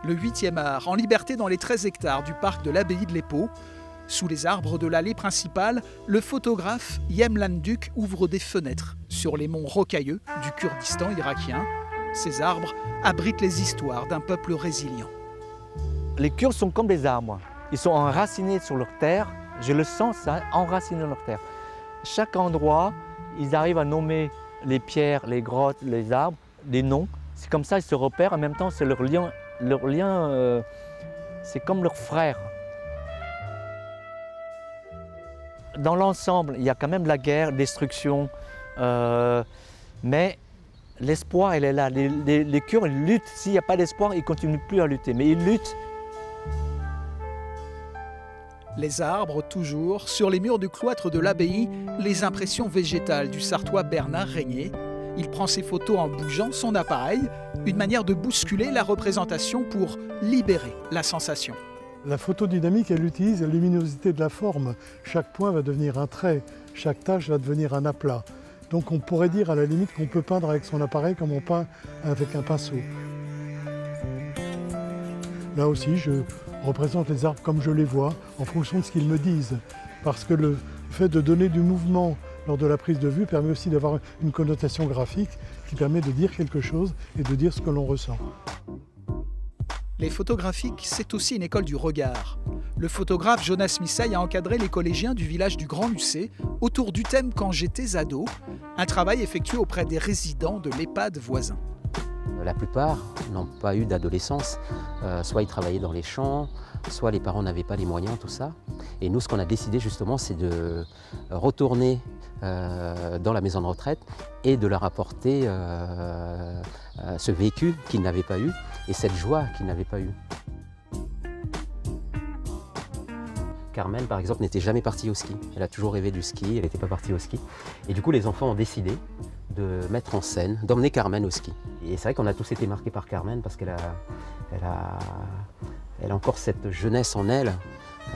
Le 8e art, en liberté dans les 13 hectares du parc de l'abbaye de l'Épau. Sous les arbres de l'allée principale, le photographe Yemlan Duk ouvre des fenêtres sur les monts rocailleux du Kurdistan irakien. Ces arbres abritent les histoires d'un peuple résilient. Les Kurdes sont comme des arbres. Ils sont enracinés sur leur terre. Je le sens, ça, enracinés dans leur terre. Chaque endroit, ils arrivent à nommer les pierres, les grottes, les arbres, des noms. C'est comme ça qu'ils se repèrent. En même temps, c'est leur lien, c'est comme leurs frères. Dans l'ensemble, il y a quand même la guerre, destruction, mais l'espoir, elle est là. Les Kurdes luttent. S'il n'y a pas d'espoir, ils ne continuent plus à lutter, mais ils luttent. Les arbres, toujours, sur les murs du cloître de l'abbaye, les impressions végétales du Sartois Bernard Régnier. Il prend ses photos en bougeant son appareil, une manière de bousculer la représentation pour libérer la sensation. La photodynamique, elle utilise la luminosité de la forme. Chaque point va devenir un trait, chaque tache va devenir un aplat. Donc on pourrait dire à la limite qu'on peut peindre avec son appareil comme on peint avec un pinceau. Là aussi, je représente les arbres comme je les vois, en fonction de ce qu'ils me disent. Parce que le fait de donner du mouvement lors de la prise de vue permet aussi d'avoir une connotation graphique qui permet de dire quelque chose et de dire ce que l'on ressent. Les photographiques, c'est aussi une école du regard. Le photographe Jonas Missaï a encadré les collégiens du village du Grand Lucé autour du thème « Quand j'étais ado », un travail effectué auprès des résidents de l'EHPAD voisin. La plupart n'ont pas eu d'adolescence, soit ils travaillaient dans les champs, soit les parents n'avaient pas les moyens, tout ça. Et nous, ce qu'on a décidé justement, c'est de retourner dans la maison de retraite et de leur apporter ce vécu qu'ils n'avaient pas eu et cette joie qu'ils n'avaient pas eu. Carmen, par exemple, n'était jamais partie au ski. Elle a toujours rêvé du ski, elle n'était pas partie au ski. Et du coup, les enfants ont décidé de mettre en scène, d'emmener Carmen au ski. Et c'est vrai qu'on a tous été marqués par Carmen parce qu'elle a encore cette jeunesse en elle,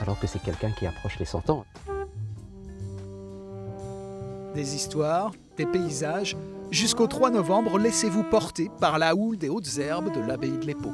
alors que c'est quelqu'un qui approche les 100 ans. Des histoires, des paysages. Jusqu'au 3 novembre, laissez-vous porter par la houle des hautes herbes de l'abbaye de l'Épau.